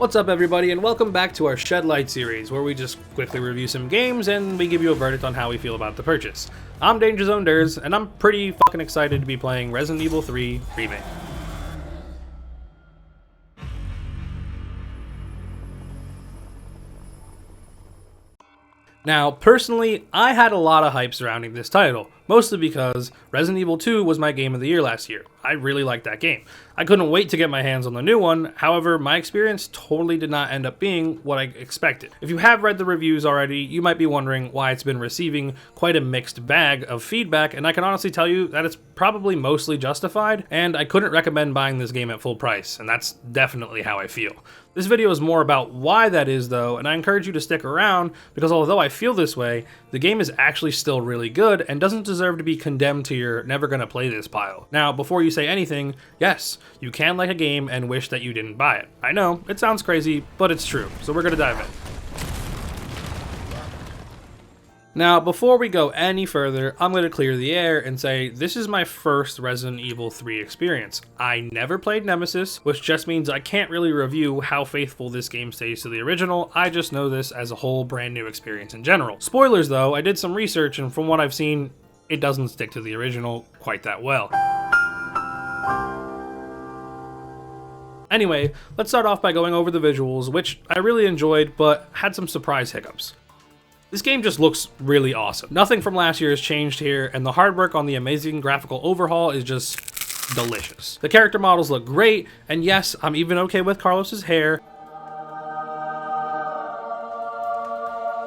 What's up everybody, and welcome back to our ShedLite series, where we just quickly review some games and we give you a verdict on how we feel about the purchase. I'm Danger Zone Durs, and I'm pretty fucking excited to be playing Resident Evil 3 Remake. Now, personally, I had a lot of hype surrounding this title, mostly because Resident Evil 2 was my game of the year last year. I really liked that game. I couldn't wait to get my hands on the new one, however, my experience totally did not end up being what I expected. If you have read the reviews already, you might be wondering why it's been receiving quite a mixed bag of feedback, and I can honestly tell you that it's probably mostly justified, and I couldn't recommend buying this game at full price, and that's definitely how I feel. This video is more about why that is though, and I encourage you to stick around because although I feel this way, the game is actually still really good and doesn't deserve to be condemned to your never gonna play this pile. Now, before you say anything, yes, you can like a game and wish that you didn't buy it. I know, it sounds crazy, but it's true, so we're gonna dive in. Now, before we go any further, I'm going to clear the air and say this is my first Resident Evil 3 experience. I never played Nemesis, which just means I can't really review how faithful this game stays to the original. I just know this as a whole brand new experience in general. Spoilers though, I did some research and from what I've seen, it doesn't stick to the original quite that well. Anyway, let's start off by going over the visuals, which I really enjoyed but had some surprise hiccups. This game just looks really awesome. Nothing from last year has changed here, and the hard work on the amazing graphical overhaul is just delicious. The character models look great, and yes, I'm even okay with Carlos's hair.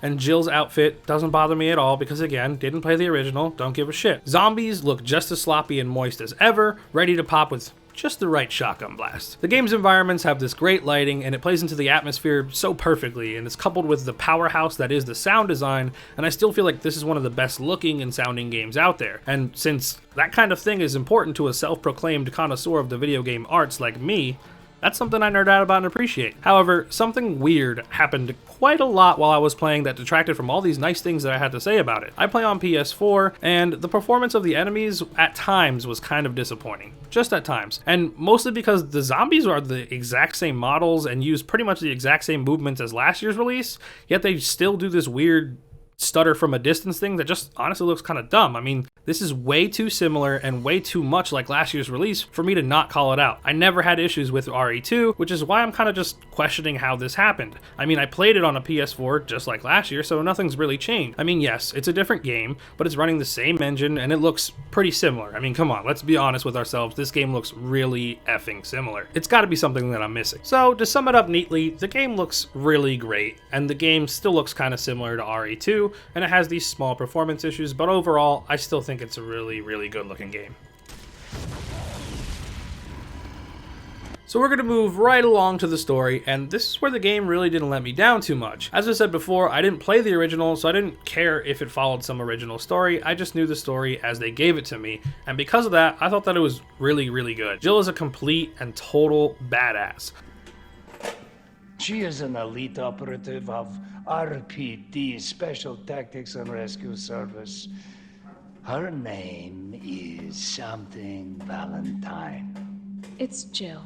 And Jill's outfit doesn't bother me at all because again, didn't play the original, don't give a shit. Zombies look just as sloppy and moist as ever, ready to pop with just the right shotgun blast. The game's environments have this great lighting and it plays into the atmosphere so perfectly, and it's coupled with the powerhouse that is the sound design, and I still feel like this is one of the best looking and sounding games out there. And since that kind of thing is important to a self-proclaimed connoisseur of the video game arts like me, that's something I nerd out about and appreciate. However, something weird happened quite a lot while I was playing that detracted from all these nice things that I had to say about it. I play on PS4, and the performance of the enemies at times was kind of disappointing. Just at times. And mostly because the zombies are the exact same models and use pretty much the exact same movements as last year's release, yet they still do this weird stutter from a distance thing that just honestly looks kind of dumb. I mean, this is way too similar and way too much like last year's release for me to not call it out. I never had issues with RE2, which is why I'm kind of just questioning how this happened. I mean, I played it on a PS4 just like last year, so nothing's really changed. I mean, yes, it's a different game, but it's running the same engine and it looks pretty similar. I mean, come on, let's be honest with ourselves. This game looks really effing similar. It's got to be something that I'm missing. So to sum it up neatly, the game looks really great and the game still looks kind of similar to RE2 and it has these small performance issues, but overall, I still think it's a really, really good looking game. So we're going to move right along to the story, and this is where the game really didn't let me down too much. As I said before, I didn't play the original, so I didn't care if it followed some original story. I just knew the story as they gave it to me, and because of that, I thought that it was really, really good. Jill is a complete and total badass. She is an elite operative of RPD, Special Tactics and Rescue Service. Her name is something Valentine. It's Jill.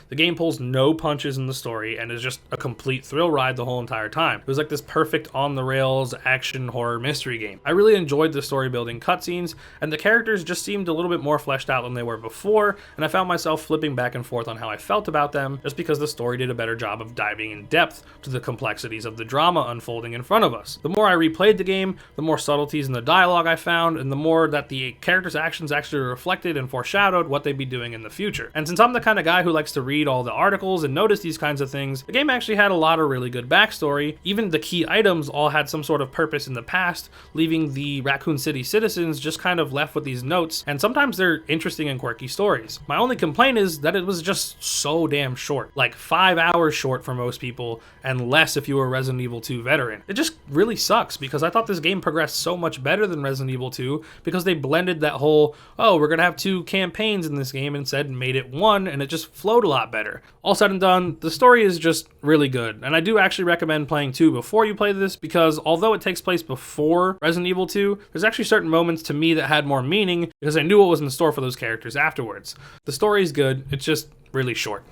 The game pulls no punches in the story and is just a complete thrill ride the whole entire time. It was like this perfect on-the-rails action horror mystery game. I really enjoyed the story building cutscenes, and the characters just seemed a little bit more fleshed out than they were before, and I found myself flipping back and forth on how I felt about them just because the story did a better job of diving in depth to the complexities of the drama unfolding in front of us. The more I replayed the game, the more subtleties in the dialogue I found, and the more that the characters' actions actually reflected and foreshadowed what they'd be doing in the future. And since I'm the kind of guy who likes to read all the articles and notice these kinds of things, the game actually had a lot of really good backstory. Even the key items all had some sort of purpose in the past, leaving the Raccoon City citizens just kind of left with these notes, and sometimes they're interesting and quirky stories. My only complaint is that it was just so damn short, like 5 hours short for most people, and less if you were a Resident Evil 2 veteran. It just really sucks because I thought this game progressed so much better than Resident Evil 2 because they blended that whole, oh, we're gonna have 2 campaigns in this game, instead made it 1, and it just flowed a lot better. All said and done, the story is just really good, and I do actually recommend playing 2 before you play this because although it takes place before Resident Evil 2, there's actually certain moments to me that had more meaning because I knew what was in store for those characters afterwards. The story is good, it's just really short.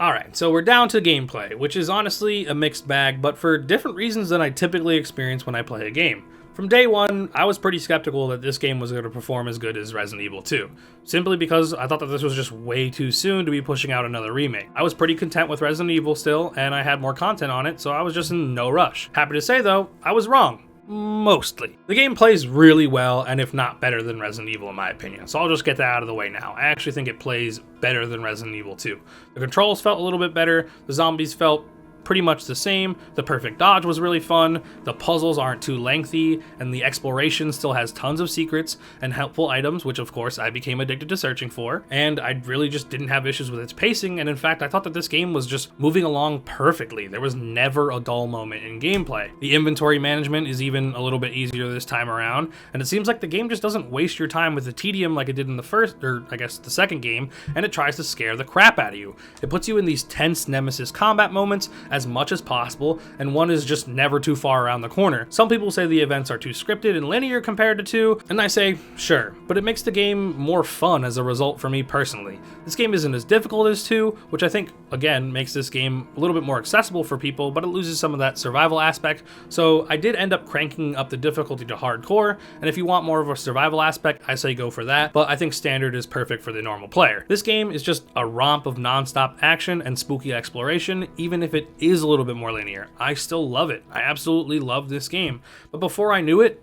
Alright, so we're down to gameplay, which is honestly a mixed bag, but for different reasons than I typically experience when I play a game. From day one, I was pretty skeptical that this game was going to perform as good as Resident Evil 2, simply because I thought that this was just way too soon to be pushing out another remake. I was pretty content with Resident Evil still, and I had more content on it, so I was just in no rush. Happy to say though, I was wrong. Mostly. The game plays really well, and if not better than Resident Evil in my opinion, so I'll just get that out of the way now. I actually think it plays better than Resident Evil 2. The controls felt a little bit better, the zombies felt pretty much the same, the perfect dodge was really fun, the puzzles aren't too lengthy, and the exploration still has tons of secrets and helpful items, which of course I became addicted to searching for, and I really just didn't have issues with its pacing, and in fact I thought that this game was just moving along perfectly. There was never a dull moment in gameplay. The inventory management is even a little bit easier this time around, and it seems like the game just doesn't waste your time with the tedium like it did in the first, or I guess the second game, and it tries to scare the crap out of you. It puts you in these tense nemesis combat moments as much as possible, and one is just never too far around the corner. Some people say the events are too scripted and linear compared to 2, and I say, sure, but it makes the game more fun as a result for me personally. This game isn't as difficult as 2, which I think, again, makes this game a little bit more accessible for people, but it loses some of that survival aspect, so I did end up cranking up the difficulty to hardcore, and if you want more of a survival aspect, I say go for that, but I think standard is perfect for the normal player. This game is just a romp of non-stop action and spooky exploration, even if it is a little bit more linear. I still love it. I absolutely love this game. But before I knew it,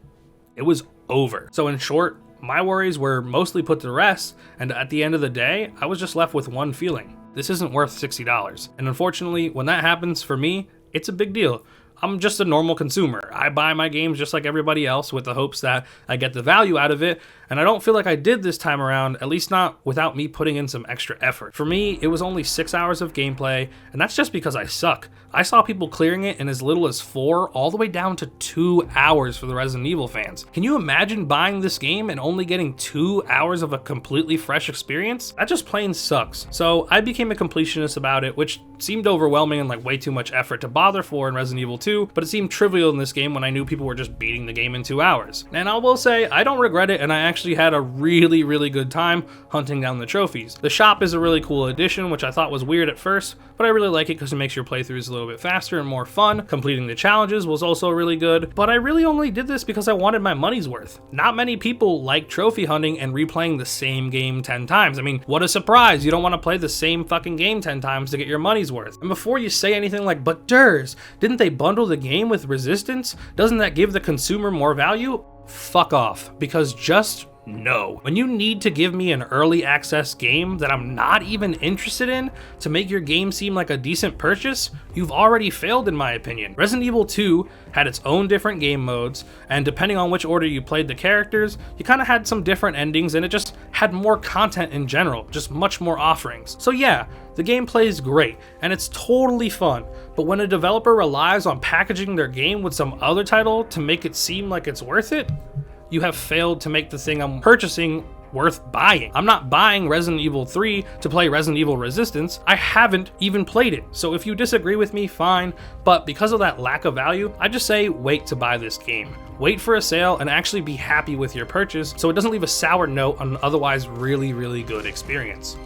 it was over. So in short, my worries were mostly put to rest, and at the end of the day, I was just left with one feeling. This isn't worth $60. And unfortunately, when that happens for me, it's a big deal. I'm just a normal consumer. I buy my games just like everybody else with the hopes that I get the value out of it, and I don't feel like I did this time around, at least not without me putting in some extra effort. For me, it was only 6 hours of gameplay, and that's just because I suck. I saw people clearing it in as little as 4, all the way down to 2 hours for the Resident Evil fans. Can you imagine buying this game and only getting 2 hours of a completely fresh experience? That just plain sucks. So I became a completionist about it, which seemed overwhelming and like way too much effort to bother for in Resident Evil 2, but it seemed trivial in this game when I knew people were just beating the game in 2 hours. And I will say, I don't regret it, and I actually had a really good time hunting down the trophies. The shop is a really cool addition, which I thought was weird at first, but I really like it because it makes your playthroughs a little bit faster and more fun. Completing the challenges was also really good, but I really only did this because I wanted my money's worth. Not many people like trophy hunting and replaying the same game 10 times. I mean, what a surprise, you don't want to play the same fucking game 10 times to get your money's worth. And before you say anything like, but Durs, didn't they bundle the game with Resistance? Doesn't that give the consumer more value? Fuck off, because just no. When you need to give me an early access game that I'm not even interested in to make your game seem like a decent purchase, you've already failed in my opinion. Resident Evil 2 had its own different game modes, and depending on which order you played the characters, you kind of had some different endings, and it just had more content in general, just much more offerings. So yeah, the gameplay is great, and it's totally fun, but when a developer relies on packaging their game with some other title to make it seem like it's worth it, you have failed to make the thing I'm purchasing worth buying. I'm not buying Resident Evil 3 to play Resident Evil Resistance. I haven't even played it. So if you disagree with me, fine, but because of that lack of value, I just say wait to buy this game. Wait for a sale and actually be happy with your purchase so it doesn't leave a sour note on an otherwise really good experience.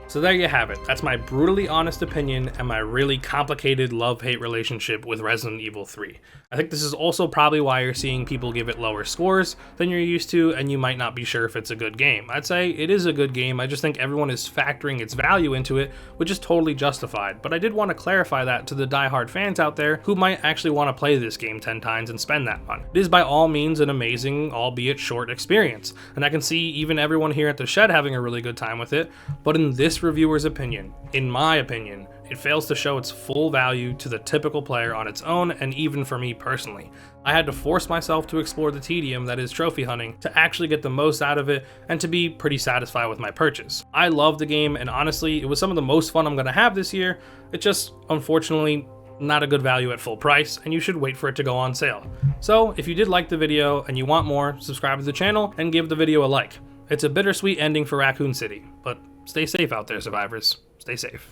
So there you have it. That's my brutally honest opinion and my really complicated love-hate relationship with Resident Evil 3. I think this is also probably why you're seeing people give it lower scores than you're used to, and you might not be sure if it's a good game. I'd say it is a good game, I just think everyone is factoring its value into it, which is totally justified. But I did want to clarify that to the diehard fans out there who might actually want to play this game 10 times and spend that money. It is by all means an amazing, albeit short experience, and I can see even everyone here at the Shed having a really good time with it, but in this reviewer's opinion, in my opinion, it fails to show its full value to the typical player on its own, and even for me personally. I had to force myself to explore the tedium that is trophy hunting to actually get the most out of it and to be pretty satisfied with my purchase. I love the game, and honestly, it was some of the most fun I'm going to have this year. It's just, unfortunately, not a good value at full price, and you should wait for it to go on sale. So, if you did like the video and you want more, subscribe to the channel and give the video a like. It's a bittersweet ending for Raccoon City, but stay safe out there, survivors. Stay safe.